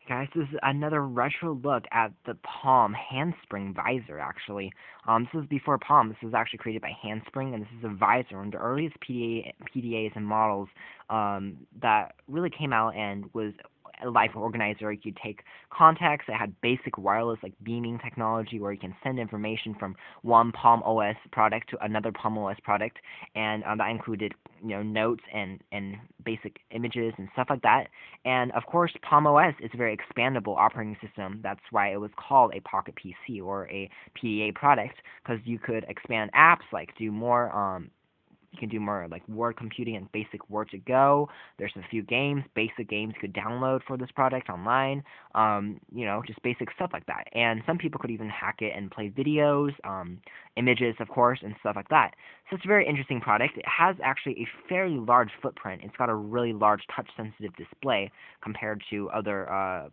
Guys, this is another retro look at the Palm Handspring Visor, actually. This was before Palm. This was actually created by Handspring, and this is a visor, and the earliest PDAs and models that really came out and was a life organizer. You could take contacts. It had basic wireless, like beaming technology, where you can send information from one Palm OS product to another Palm OS product, and that included, notes and basic images and stuff like that. And of course, Palm OS is a very expandable operating system. That's why it was called a Pocket PC or a PDA product, because you could expand apps, like do more. You can do more like word computing and basic Word to Go. There's a few games, basic games you could download for this product online. Just basic stuff like that. And some people could even hack it and play videos, images, of course, and stuff like that. So it's a very interesting product. It has actually a fairly large footprint. It's got a really large touch-sensitive display compared to other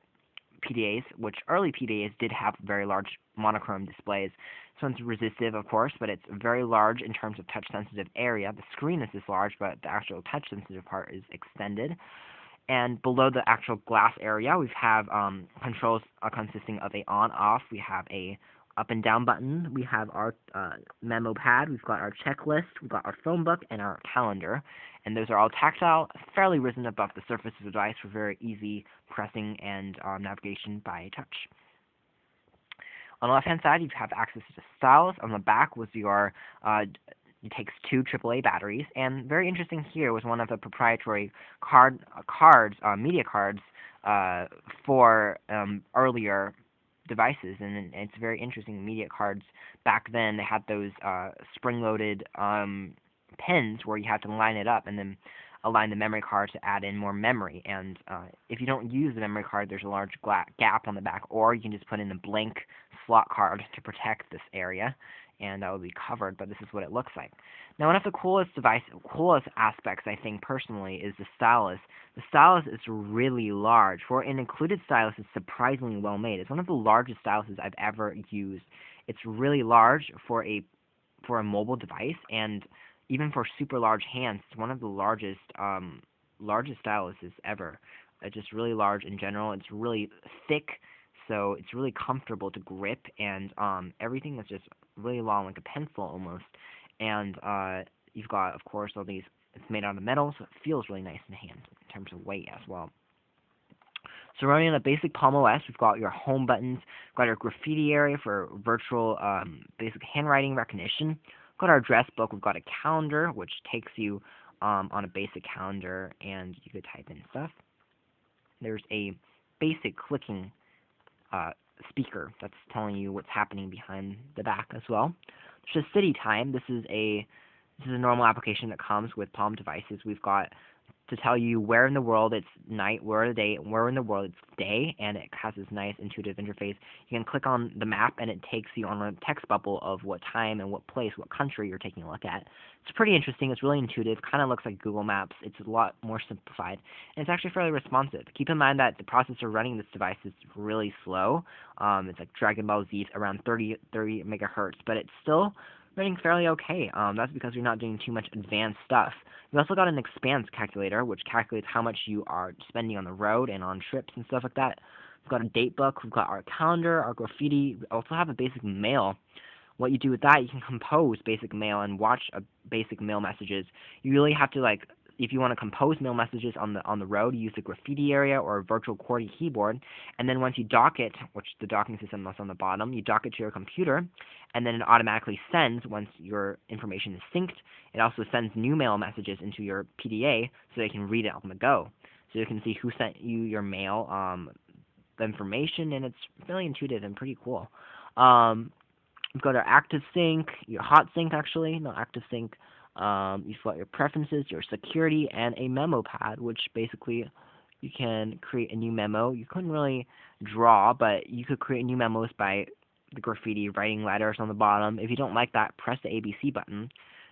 PDAs, which early PDAs did have very large monochrome displays. This one's resistive, of course, but it's very large in terms of touch-sensitive area. The screen is this large, but the actual touch-sensitive part is extended. And below the actual glass area, we have controls consisting of a on-off. We have a up and down button. We have our memo pad. We've got our checklist. We've got our phone book and our calendar. And those are all tactile, fairly risen above the surface of the device for very easy pressing and navigation by touch. On the left-hand side, you have access to the stylus. On the back was your it takes two AAA batteries, and very interesting here was one of the proprietary media cards for earlier devices, and it's very interesting. Media cards back then, they had those spring-loaded pins where you had to line it up and then align the memory card to add in more memory. And if you don't use the memory card, there's a large gap on the back, or you can just put in a blank slot card to protect this area, and that will be covered, but this is what it looks like. Now, one of the coolest aspects, I think, personally, is the stylus. The stylus is really large. For an included stylus, it's surprisingly well made. It's one of the largest styluses I've ever used. It's really large for a mobile device, and even for super large hands, it's one of the largest styluses ever. It's just really large in general. It's really thick, so it's really comfortable to grip, and everything is just really long, like a pencil almost. And you've got, of course, all these. It's made out of metal, so it feels really nice in the hand in terms of weight as well. So running on a basic Palm OS, we've got your home buttons, we've got our graffiti area for virtual basic handwriting recognition. We've got our address book. We've got a calendar, which takes you on a basic calendar, and you could type in stuff. There's a basic clicking speaker that's telling you what's happening behind the back as well. There's a city time. This is a normal application that comes with Palm devices. We've got to tell you where in the world it's night, where in the world it's day, and it has this nice intuitive interface. You can click on the map, and it takes you on a text bubble of what time and what place, what country you're taking a look at. It's pretty interesting. It's really intuitive. Kind of looks like Google Maps. It's a lot more simplified, and it's actually fairly responsive. Keep in mind that the processor running this device is really slow. It's like Dragon Ball Z, around 30 megahertz, but it's still running fairly okay. That's because you're not doing too much advanced stuff. We also got an expense calculator, which calculates how much you are spending on the road and on trips and stuff like that. We've got a date book. We've got our calendar, our graffiti. We also have a basic mail. What you do with that, you can compose basic mail and watch basic mail messages. You really have to, like, if you want to compose mail messages on the road, you use the graffiti area or a virtual QWERTY keyboard, and then once you dock it, which the docking system is on the bottom, you dock it to your computer, and then it automatically sends, once your information is synced, it also sends new mail messages into your PDA so they can read it on the go. So you can see who sent you your mail, the information, and it's really intuitive and pretty cool. We've got our active sync, your hot sync actually, not active sync. You've got your preferences, your security, and a memo pad, which basically you can create a new memo. You couldn't really draw, but you could create new memos by the graffiti, writing letters on the bottom. If you don't like that, press the ABC button, and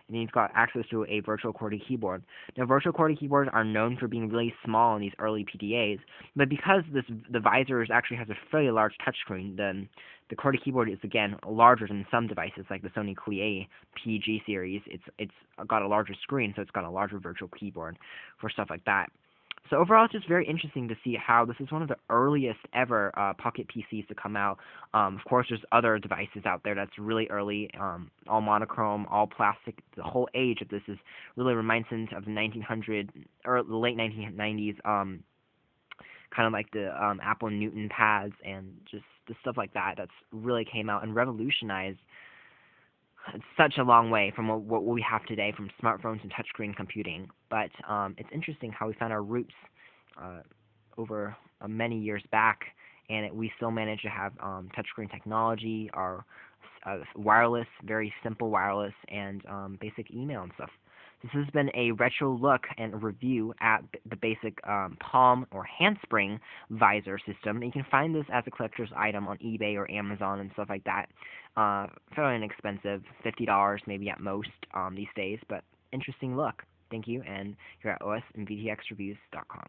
then you've got access to a virtual QWERTY keyboard. Now, virtual QWERTY keyboards are known for being really small in these early PDAs, but because the visor actually has a fairly large touchscreen, then the QWERTY keyboard is, again, larger than some devices like the Sony Clie PG series. It's got a larger screen, so it's got a larger virtual keyboard for stuff like that. So overall, it's just very interesting to see how this is one of the earliest ever Pocket PCs to come out. Of course, there's other devices out there that's really early, all monochrome, all plastic. The whole age of this is really reminds us of the 1900 or the late 1990s, kind of like the Apple Newton pads and just the stuff like that. That's really came out and revolutionized such a long way from what we have today from smartphones and touchscreen computing. But it's interesting how we found our roots uh, over many years back, and we still manage to have touchscreen technology, our wireless, very simple wireless, and basic email and stuff. This has been a retro look and a review at the basic palm or handspring visor system. You can find this as a collector's item on eBay or Amazon and stuff like that. Fairly inexpensive, $50 maybe at most these days, but interesting look. Thank you, and you're at osandvtxreviews.com.